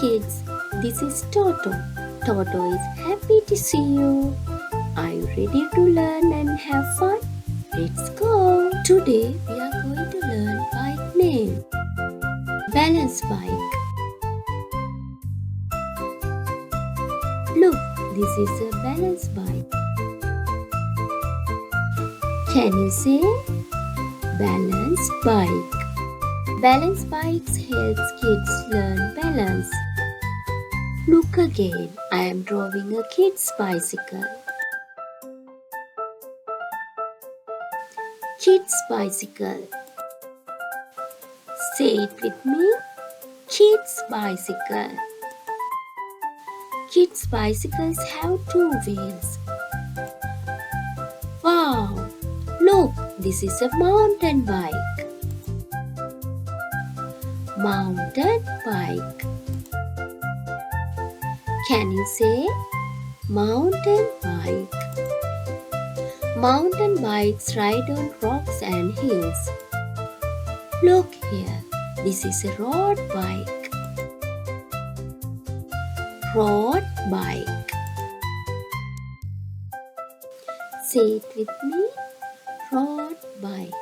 kids, this is Toto. Toto is happy to see you. Are you ready to learn and have fun? Let's go! Today we are going to learn bike name. Balance bike. Look, this is a balance bike. Can you say balance bike? Balance bikes helps kids learn balance. Look again, I am drawing a kid's bicycle. Kids bicycle. Say it with me. Kids bicycle. Kids bicycles have two wheels. Wow! Look, this is a mountain bike. Mountain bike. Can you say mountain bike? Mountain bikes ride on rocks and hills. Look here, this is a road bike. Road bike. Say it with me. Road bike.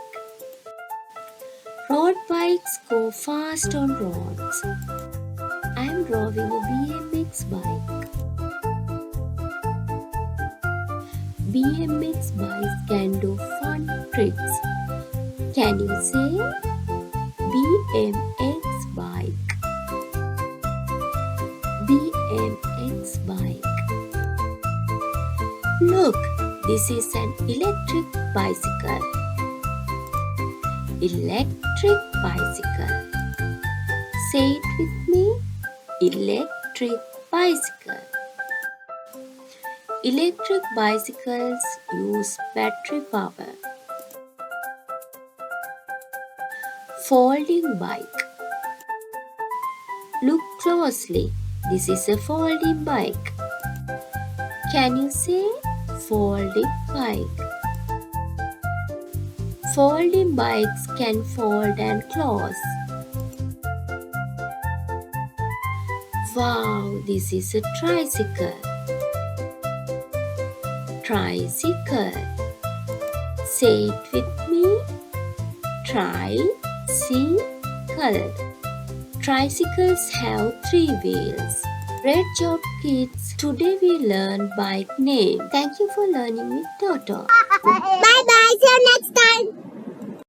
Road bikes go fast on roads. I am drawing a BMX bike. BMX bikes can do fun tricks. Can you say BMX bike? BMX bike. Look, this is an electric bicycle. Electric bicycle. Say it with me. Electric bicycle. Electric bicycles use battery power. Folding bike. Look closely. This is a folding bike. Can you say folding bike? Folding bikes can fold and close. Wow, this is a tricycle. Tricycle. Say it with me. Tricycle. Tricycles have three wheels. Great job, kids. Today we learned bike name. Thank you for learning with Toto. Bye bye. See you next time.